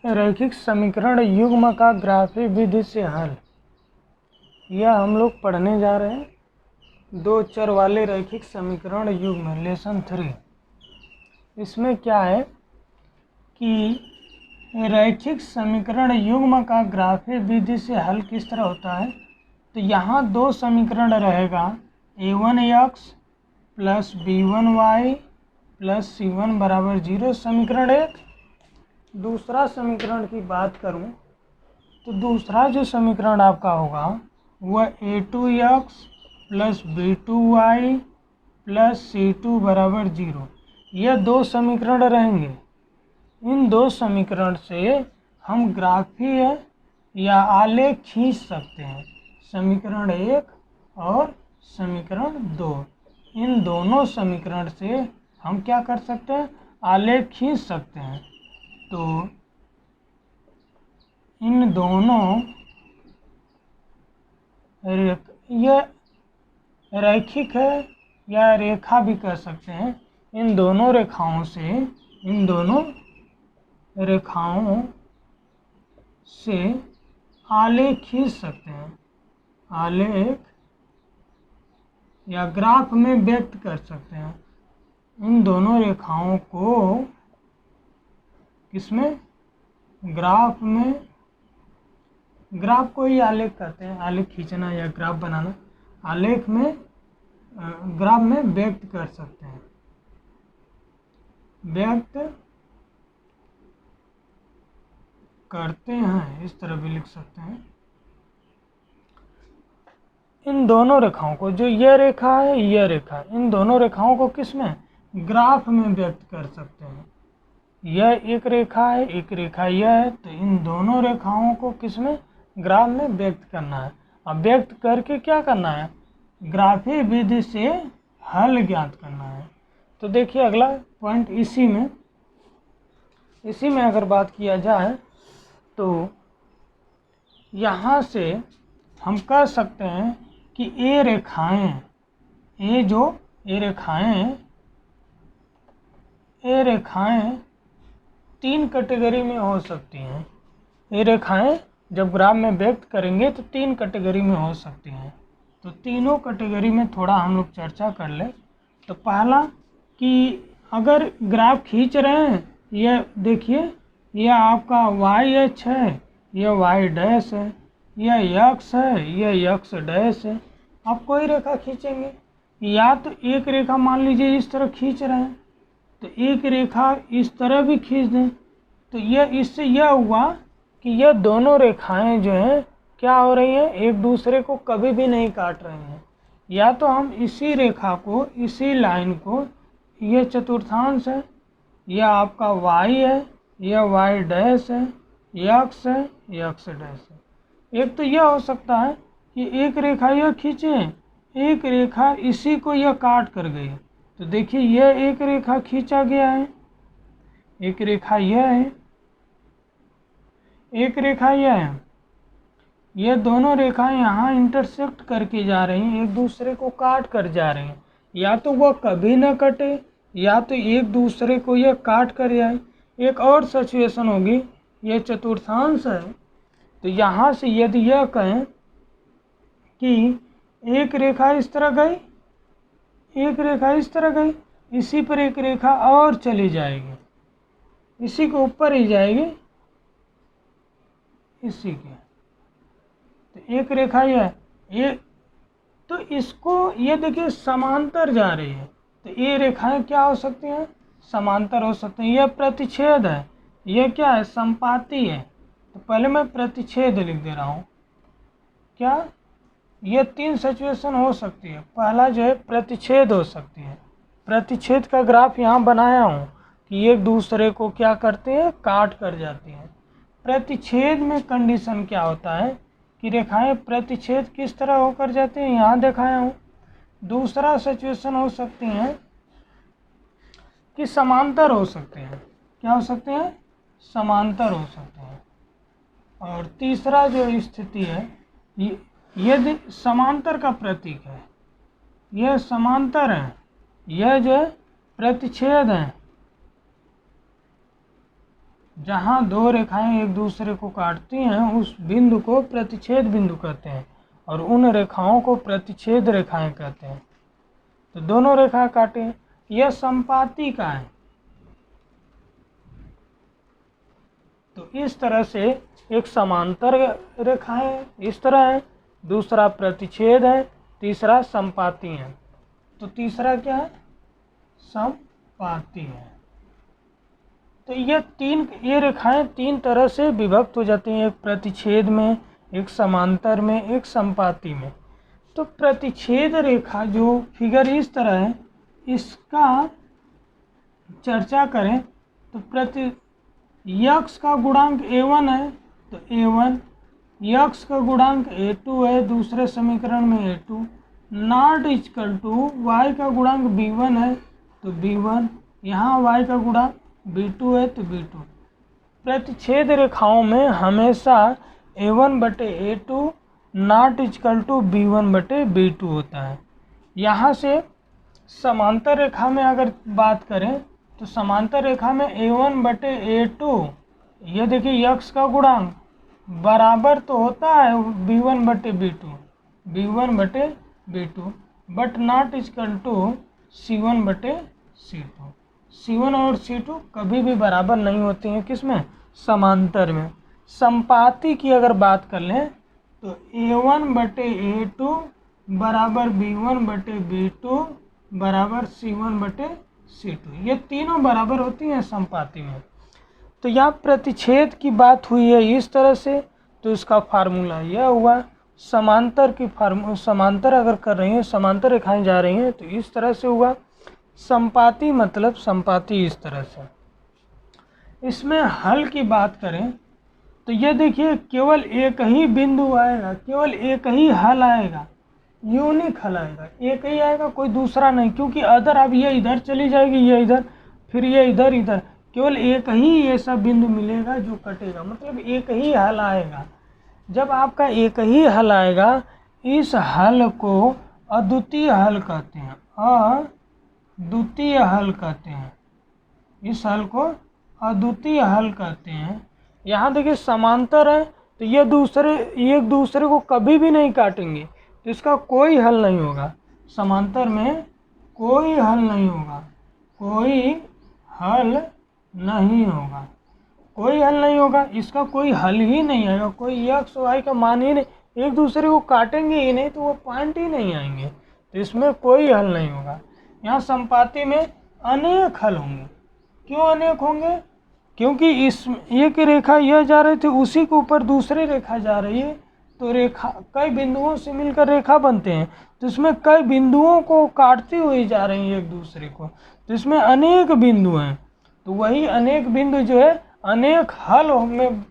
रैखिक समीकरण युग्म का ग्राफी विधि से हल। यह हम लोग पढ़ने जा रहे हैं 2 चर वाले रैखिक समीकरण युग्म लेसन 3। इसमें क्या है कि रैखिक समीकरण युग्म का ग्राफी विधि से हल किस तरह होता है। तो यहाँ 2 समीकरण रहेगा, a1x plus b1y plus c1 बराबर 0 समीकरण 1। दूसरा समीकरण की बात करूं तो दूसरा जो समीकरण आपका होगा वह a2x plus b2y plus c2 बराबर 0। यह 2 समीकरण रहेंगे। इन 2 समीकरण से हम ग्राफीय या आलेख खींच सकते हैं, समीकरण 1 और समीकरण 2। इन दोनों समीकरण से हम क्या कर सकते हैं, आलेख खींच सकते हैं। तो इन दोनों यह रैखिक है या रेखा भी कह सकते हैं। इन दोनों रेखाओं से आलेख खींच सकते हैं, आलेख या ग्राफ में व्यक्त कर सकते हैं। इन दोनों रेखाओं को किसमें, ग्राफ में, ग्राफ को ही आलेख कहते हैं। आलेख खींचना या ग्राफ बनाना, आलेख में ग्राफ में व्यक्त कर सकते हैं, व्यक्त करते हैं, इस तरह भी लिख सकते हैं। इन दोनों रेखाओं को, जो यह रेखा है यह रेखा, इन दोनों रेखाओं को किसमें, ग्राफ में व्यक्त कर सकते हैं। यह एक रेखा है, एक रेखा यह है, तो इन दोनों रेखाओं को किसमें, ग्राफ में व्यक्त करना है। अब व्यक्त करके क्या करना है, ग्राफी विधि से हल ज्ञात करना है। तो देखिए अगला पॉइंट इसी में अगर बात किया जाए तो यहाँ से हम कह सकते हैं कि ये रेखाएं 3 कैटेगरी में हो सकती हैं। ये रेखाएं जब ग्राफ में व्यक्त करेंगे तो 3 कैटेगरी में हो सकती हैं। तो तीनों कैटेगरी में थोड़ा हम लोग चर्चा कर लें। तो पहला कि अगर ग्राफ खींच रहे हैं, यह देखिए यह आपका y है, यह y डैश है, यह x है, यह x डैश है। आप कोई रेखा खींचेंगे, या तो एक रेखा मान लीजिए इस तरह खींच रहे हैं, तो एक रेखा इस तरह भी खींच दें। तो यह इससे यह हुआ कि यह दोनों रेखाएं जो हैं क्या हो रही हैं, एक दूसरे को कभी भी नहीं काट रही हैं। या तो हम इसी रेखा को, इसी लाइन को, यह चतुर्थांश है, यह आपका y है, यह y डैश है, x है, x डैश है। एक तो यह हो सकता है कि एक रेखा यह खींचे, एक रेखा इसी को यह काट कर गई। तो देखिए यह एक रेखा खींचा गया है, एक रेखा यह है, एक रेखा यह है। ये दोनों रेखाएं यहाँ इंटरसेक्ट करके जा रही हैं, एक दूसरे को काट कर जा रही हैं। या तो वह कभी न कटे, या तो एक दूसरे को यह काट कर जाए। एक और सिचुएशन होगी, यह चतुर्थांश है, तो यहाँ से यदि यह कहें कि एक रेखा इस तरह गई, एक रेखा इस तरह गई, इसी पर एक रेखा और चली जाएगी, इसी के ऊपर ही जाएगी, इसी के, तो एक रेखा ये तो इसको ये देखिए समांतर जा रही है। तो ये रेखाएं क्या हो सकती हैं, समांतर हो सकती हैं। यह प्रतिच्छेद है, यह क्या है, संपाती है। तो पहले मैं प्रतिच्छेद लिख दे रहा हूँ। क्या, ये 3 सिचुएशन हो सकती है। पहला जो है प्रतिच्छेद हो सकती है। प्रतिच्छेद का ग्राफ यहाँ बनाया हूँ कि एक दूसरे को क्या करते हैं, काट कर जाती हैं। प्रतिच्छेद में कंडीशन क्या होता है कि रेखाएं प्रतिच्छेद किस तरह होकर जाती हैं, यहाँ दिखाया हूँ। दूसरा सिचुएशन हो सकती हैं कि समांतर हो सकते हैं। क्या हो सकते हैं, समांतर हो सकते हैं। और तीसरा जो स्थिति है, यदि समांतर का प्रतीक है, यह समांतर है, यह जो है प्रतिच्छेद है, जहाँ दो रेखाएं एक दूसरे को काटती हैं उस बिंदु को प्रतिच्छेद बिंदु कहते हैं और उन रेखाओं को प्रतिच्छेद रेखाएं कहते हैं। तो दोनों रेखा काटे, यह संपाती का है। तो इस तरह से एक समांतर रेखा है, इस तरह है, दूसरा प्रतिच्छेद है, तीसरा संपाती है। तो तीसरा क्या है? संपाती है। तो ये रेखाएं तीन तरह से विभक्त हो जाती हैं, एक प्रतिच्छेद में, एक समांतर में, एक संपाती में। तो प्रतिच्छेद रेखा जो फिगर इस तरह है, इसका चर्चा करें तो यक्स का गुणांक a1 है तो a1, यक्स का गुणांक a2 है दूसरे समीकरण में a2, not equal to y का गुणांक b1 है तो b1, यहाँ y का गुणांक b2 है तो b2। प्रतिच्छेद रेखाओं में हमेशा a1 बटे a2 not equal to b1 बटे b2 होता है। यहाँ से समांतर रेखा में अगर बात करें तो समांतर रेखा में a1 बटे a2, ये देखिए यक्स का गुणांक बराबर तो होता है b1 बटे b2 but not equal to c1 बटे c2। c1 और c2 कभी भी बराबर नहीं होती हैं, किसमें? समांतर में। संपाती की अगर बात कर लें तो a1 बटे a2 बराबर b1 बटे b2 बराबर c1 बटे c2, ये तीनों बराबर होती हैं संपाती में। तो यहाँ प्रतिच्छेद की बात हुई है इस तरह से, तो इसका फार्मूला यह हुआ। समांतर अगर कर रही हैं, समांतर रेखाएं जा रही हैं तो इस तरह से हुआ। संपाती मतलब संपाती इस तरह से। इसमें हल की बात करें तो ये देखिए केवल एक ही बिंदु आएगा, केवल एक ही हल आएगा, यूनिक हल आएगा, एक ही आएगा, कोई दूसरा नहीं। क्योंकि अदर अब ये इधर चली जाएगी, ये इधर, फिर ये इधर इधर, केवल एक ही ऐसा बिंदु मिलेगा जो कटेगा, मतलब एक ही हल आएगा। जब आपका एक ही हल आएगा, इस हल को अद्वितीय हल कहते हैं, अद्वितीय हल कहते हैं, इस हल को अद्वितीय हल कहते हैं। यहाँ देखिए समांतर है तो ये एक दूसरे को कभी भी नहीं काटेंगे, तो इसका कोई हल नहीं होगा। समांतर में कोई हल नहीं होगा, कोई हल नहीं होगा, कोई हल नहीं होगा, इसका कोई हल ही नहीं आएगा, कोई एक्स वाई का मान ही नहीं, एक दूसरे को काटेंगे ही नहीं तो वो पॉइंट ही नहीं आएंगे, तो इसमें कोई हल नहीं होगा। यहाँ संपाती में अनेक हल होंगे। क्यों अनेक होंगे? क्योंकि इस एक रेखा यह जा रही थी, उसी के ऊपर दूसरी रेखा जा रही है, तो रेखा कई बिंदुओं से मिलकर रेखा बनते हैं, तो इसमें कई बिंदुओं को काटती हुई जा रही है एक दूसरे को, तो इसमें अनेक बिंदु हैं। तो वही अनेक बिंदु जो है अनेक हल में,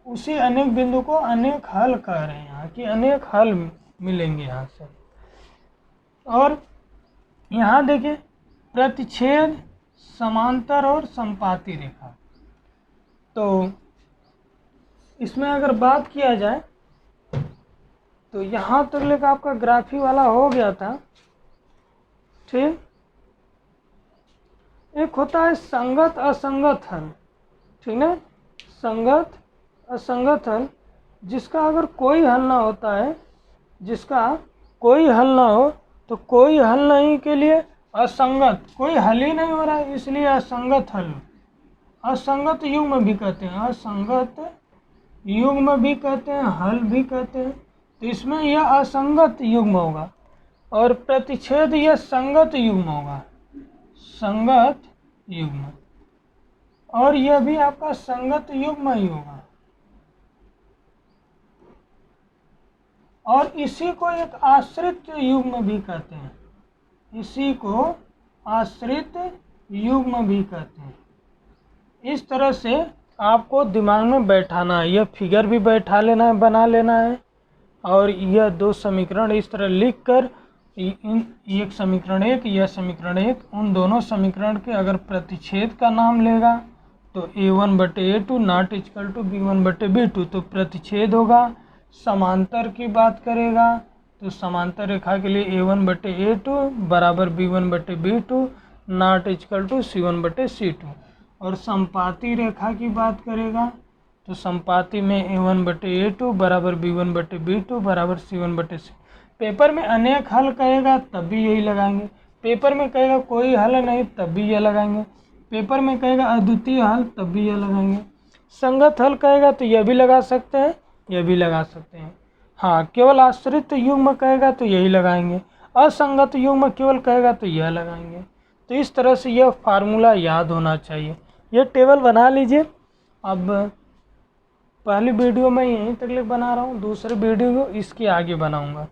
उसी अनेक बिंदु को अनेक हल कह रहे हैं यहाँ कि अनेक हल मिलेंगे यहाँ से। और यहाँ देखिए प्रतिच्छेद, समांतर और संपाती रेखा। तो इसमें अगर बात किया जाए तो यहाँ तक लेकर आपका ग्राफी वाला हो गया था, ठीक। एक होता है संगत असंगत हल, ठीक ना, संगत असंगत हल, जिसका अगर कोई हल ना होता है, जिसका कोई हल ना हो तो कोई हल नहीं के लिए असंगत, कोई हल ही नहीं हो रहा है इसलिए असंगत हल, असंगत युग्म भी कहते हैं, असंगत युग्म भी कहते हैं, हल भी कहते हैं। तो इसमें यह असंगत युग्म होगा और प्रतिच्छेद यह संगत युग्म होगा, संगत युग्म, और यह भी आपका संगत युग्म ही होगा। और इसी को एक आश्रित युग्म भी कहते हैं, इसी को आश्रित युग्म भी कहते हैं। इस तरह से आपको दिमाग में बैठाना है, यह फिगर भी बैठा लेना है, बना लेना है, और यह दो समीकरण इस तरह लिखकर, एक समीकरण एक, यह समीकरण एक, उन दोनों समीकरण के अगर प्रतिच्छेद का नाम लेगा तो a1 बटे a2 not equal to b1 बटे b2, तो प्रतिच्छेद होगा। समांतर की बात करेगा तो समांतर रेखा के लिए a1 बटे a2 बराबर b1 बटे b2 not equal to c1 बटे c2, और संपाती रेखा की बात करेगा तो संपाती में A1/A2 बराबर B1/B2 बराबर C1/C। पेपर में अनेक हल कहेगा तब भी यही लगाएंगे, पेपर में कहेगा कोई हल नहीं तब भी यह लगाएंगे, पेपर में कहेगा अद्वितीय हल तब भी यह लगाएंगे, संगत हल कहेगा तो यह भी लगा सकते हैं, यह भी लगा सकते हैं। हाँ, केवल आश्रित युग्म कहेगा तो यही लगाएंगे, असंगत युग्म केवल कहेगा तो यह लगाएंगे। तो इस तरह से यह फार्मूला याद होना चाहिए। यह टेबल बना लीजिए। अब पहली वीडियो में यहीं तक बना रहा हूँ, दूसरी वीडियो इसके आगे बनाऊँगा।